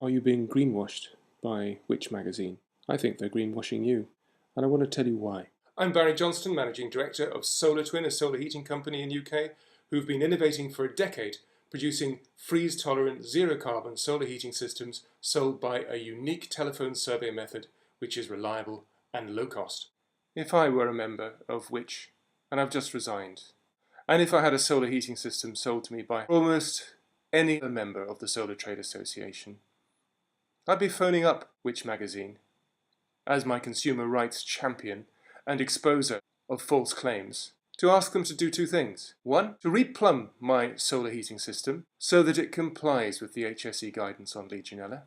Are you being greenwashed by which magazine? I think they're greenwashing you, and I want to tell you why. I'm Barry Johnston, Managing Director of Solartwin, a solar heating company in UK, who've been innovating for a decade, producing freeze-tolerant, zero-carbon solar heating systems sold by a unique telephone survey method which is reliable and low-cost. If I were a member of which, and I've just resigned, and if I had a solar heating system sold to me by almost any other member of the Solar Trade Association, I'd be phoning up which magazine as my consumer rights champion and exposer of false claims, to ask them to do two things. One, to replumb my solar heating system so that it complies with the HSE guidance on Legionella,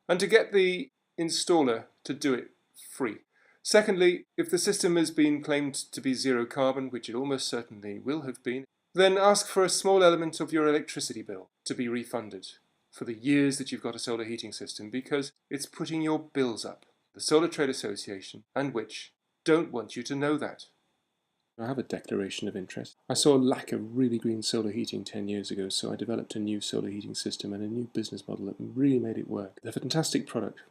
and to get the installer to do it free. Secondly, if the system has been claimed to be zero carbon, which it almost certainly will have been, then ask for a small element of your electricity bill to be refunded for the years that you've got a solar heating system, because it's putting your bills up. The Solar Trade Association and which don't want you to know that. I have a declaration of interest. I saw a lack of really green solar heating 10 years ago, so I developed a new solar heating system and a new business model that really made it work. They're a fantastic product.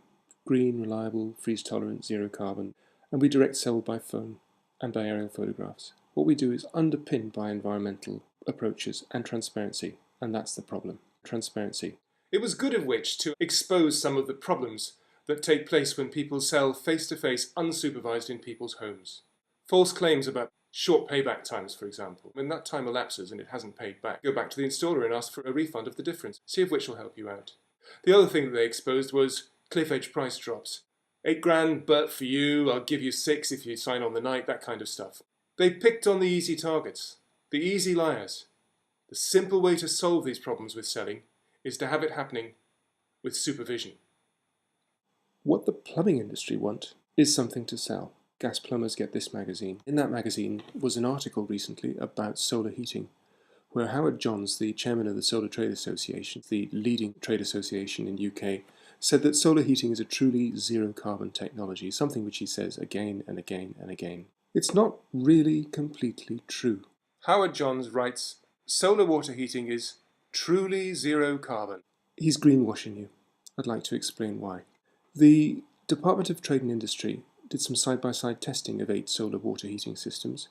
Green, reliable, freeze-tolerant, zero carbon, and we direct sell by phone and by aerial photographs. What we do is underpinned by environmental approaches and transparency, and that's the problem. Transparency. It was good of which to expose some of the problems that take place when people sell face-to-face unsupervised in people's homes. False claims about short payback times, for example. When that time elapses and it hasn't paid back, go back to the installer and ask for a refund of the difference. See if which will help you out. The other thing that they exposed was cliff edge price drops. 8 grand, but for you, I'll give you 6 if you sign on the night, that kind of stuff. They picked on the easy targets, the easy liars. The simple way to solve these problems with selling is to have it happening with supervision. What the plumbing industry want is something to sell. Gas plumbers get this magazine. In that magazine was an article recently about solar heating, where Howard Johns, the chairman of the Solar Trade Association, the leading trade association in UK, said that solar heating is a truly zero-carbon technology, something which he says again and again and again. It's not really completely true. Howard Johns writes, solar water heating is truly zero carbon. He's greenwashing you. I'd like to explain why. The Department of Trade and Industry did some side-by-side testing of 8 solar water heating systems,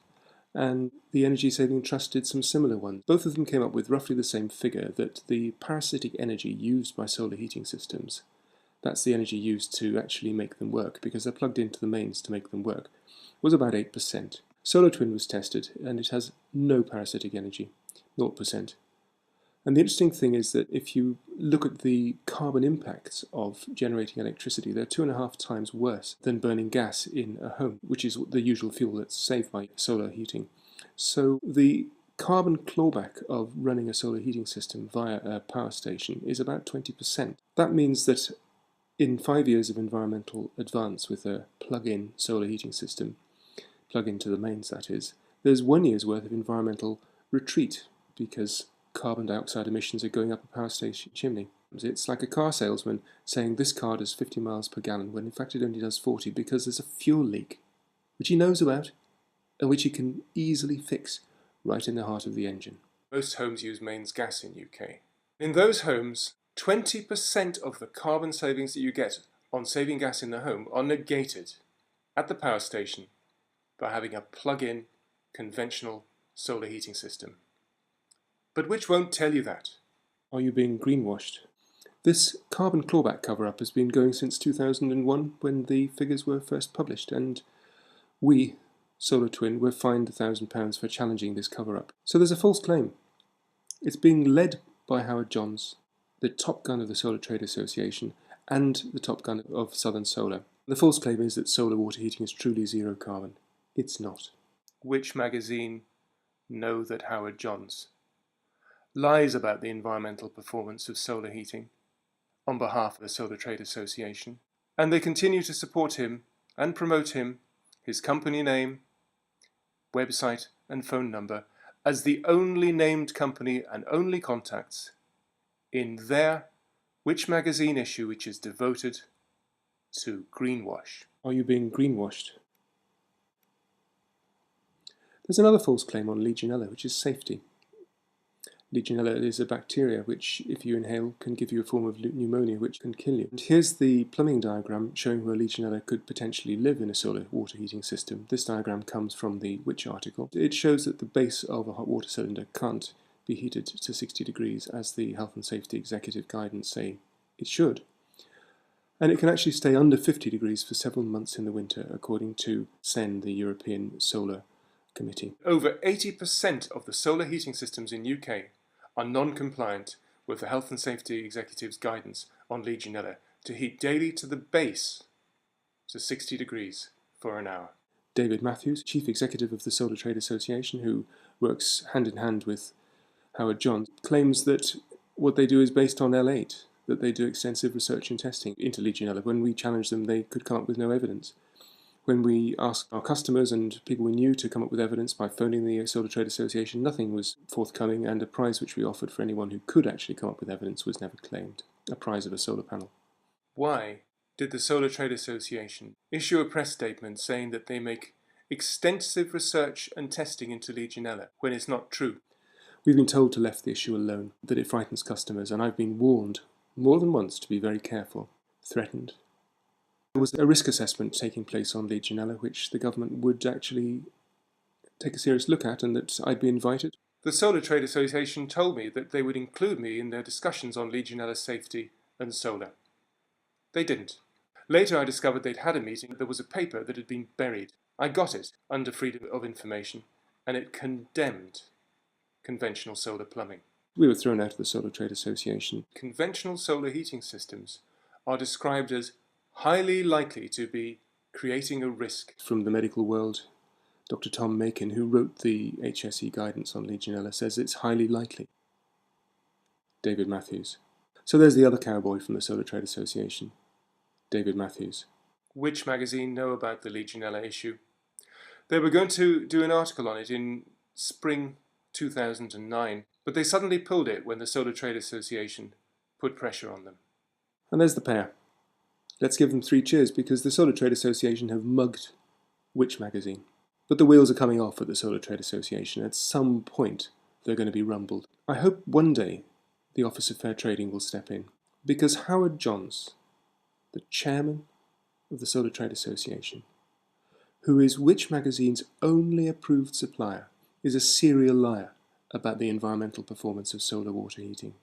and the Energy Saving Trust did some similar ones. Both of them came up with roughly the same figure, that the parasitic energy used by solar heating systems, that's the energy used to actually make them work, because they're plugged into the mains to make them work, was about 8%. Solartwin was tested, and it has no parasitic energy, 0%. And the interesting thing is that if you look at the carbon impacts of generating electricity, they're 2.5 times worse than burning gas in a home, which is the usual fuel that's saved by solar heating. So the carbon clawback of running a solar heating system via a power station is about 20%. That means that in 5 years of environmental advance with a plug-in solar heating system, plug into the mains that is, there's 1 year's worth of environmental retreat, because carbon dioxide emissions are going up a power station chimney. It's like a car salesman saying this car does 50 miles per gallon when in fact it only does 40, because there's a fuel leak, which he knows about and which he can easily fix right in the heart of the engine. Most homes use mains gas in UK. In those homes, 20% of the carbon savings that you get on saving gas in the home are negated at the power station by having a plug-in conventional solar heating system. But which won't tell you that. Are you being greenwashed? This carbon clawback cover-up has been going since 2001, when the figures were first published, and we, Solartwin, were fined £1,000 for challenging this cover-up. So there's a false claim. It's being led by Howard Johns, the top gun of the Solar Trade Association and the top gun of Southern Solar. The false claim is that solar water heating is truly zero carbon. It's not. Which magazine know that Howard Johns lies about the environmental performance of solar heating on behalf of the Solar Trade Association, and they continue to support him and promote him, his company name, website and phone number, as the only named company and only contacts in their Which magazine issue, which is devoted to Greenwash. Are you being greenwashed? There's another false claim on Legionella, which is safety. Legionella is a bacteria which, if you inhale, can give you a form of pneumonia which can kill you. And here's the plumbing diagram showing where Legionella could potentially live in a solar water heating system. This diagram comes from the Which article. It shows that the base of a hot water cylinder can't be heated to 60 degrees as the Health and Safety Executive Guidance say it should. And it can actually stay under 50 degrees for several months in the winter, according to CEN, the European Solar Committee. Over 80% of the solar heating systems in UK are non-compliant with the Health and Safety Executive's guidance on Legionella to heat daily to the base to 60 degrees for an hour. David Matthews, Chief Executive of the Solar Trade Association, who works hand in hand with Howard Johns, claims that what they do is based on L8, that they do extensive research and testing into Legionella. When we challenged them, they could come up with no evidence. When we asked our customers and people we knew to come up with evidence by phoning the Solar Trade Association, nothing was forthcoming, and a prize which we offered for anyone who could actually come up with evidence was never claimed, a prize of a solar panel. Why did the Solar Trade Association issue a press statement saying that they make extensive research and testing into Legionella when it's not true? We've been told to leave the issue alone, that it frightens customers, and I've been warned more than once to be very careful, threatened. There was a risk assessment taking place on Legionella, which the government would actually take a serious look at, and that I'd be invited. The Solar Trade Association told me that they would include me in their discussions on Legionella safety and solar. They didn't. Later I discovered they'd had a meeting. There was a paper that had been buried. I got it under Freedom of Information, and it condemned conventional solar plumbing. We were thrown out of the Solar Trade Association. Conventional solar heating systems are described as highly likely to be creating a risk. From the medical world, Dr. Tom Makin, who wrote the HSE guidance on Legionella, says it's highly likely. David Matthews. So there's the other cowboy from the Solar Trade Association, David Matthews. Which magazine know about the Legionella issue? They were going to do an article on it in spring 2009, but they suddenly pulled it when the Solar Trade Association put pressure on them. And there's the pair. Let's give them 3 cheers, because the Solar Trade Association have mugged Which magazine. But the wheels are coming off at the Solar Trade Association. At some point, they're going to be rumbled. I hope one day the Office of Fair Trading will step in, because Howard Johns, the chairman of the Solar Trade Association, who is Which magazine's only approved supplier, is a serial liar about the environmental performance of solar water heating.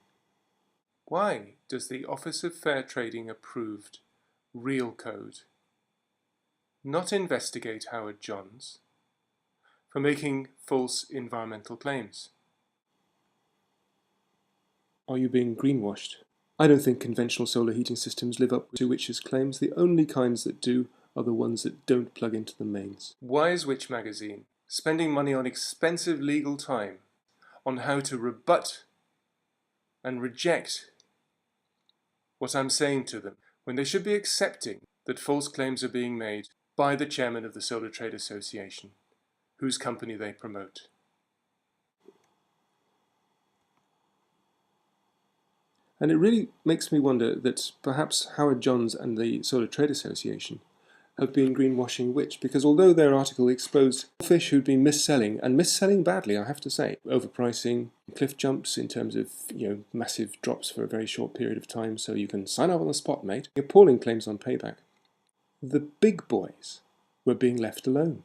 Why does the Office of Fair Trading approved Real Code not investigate Howard Johns for making false environmental claims? Are you being greenwashed? I don't think conventional solar heating systems live up to Which's claims. The only kinds that do are the ones that don't plug into the mains. Why is Which magazine spending money on expensive legal time on how to rebut and reject what I'm saying to them, when they should be accepting that false claims are being made by the chairman of the Solar Trade Association, whose company they promote? And it really makes me wonder that perhaps Howard Johns and the Solar Trade Association have been greenwashing Which, because although their article exposed fish who'd been mis-selling, and mis-selling badly, I have to say, overpricing, cliff jumps in terms of massive drops for a very short period of time, so you can sign up on the spot, mate, appalling claims on payback, the big boys were being left alone.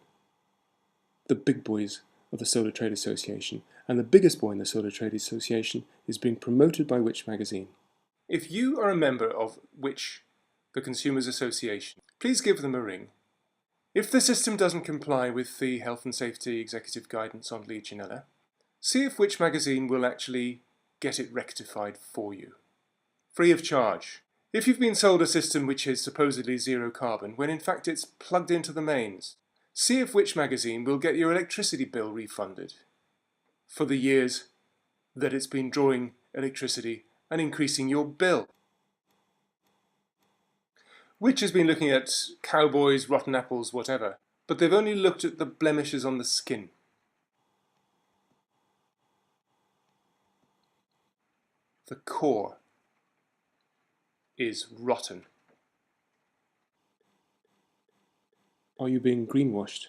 The big boys of the Solar Trade Association, and the biggest boy in the Solar Trade Association is being promoted by Which magazine. If you are a member of Which, the Consumers Association, please give them a ring. If the system doesn't comply with the Health and Safety Executive Guidance on Legionella, see if Which magazine will actually get it rectified for you, free of charge. If you've been sold a system which is supposedly zero carbon, when in fact it's plugged into the mains, see if Which magazine will get your electricity bill refunded for the years that it's been drawing electricity and increasing your bill. Which has been looking at cowboys, rotten apples, whatever, but they've only looked at the blemishes on the skin. The core is rotten. Are you being greenwashed?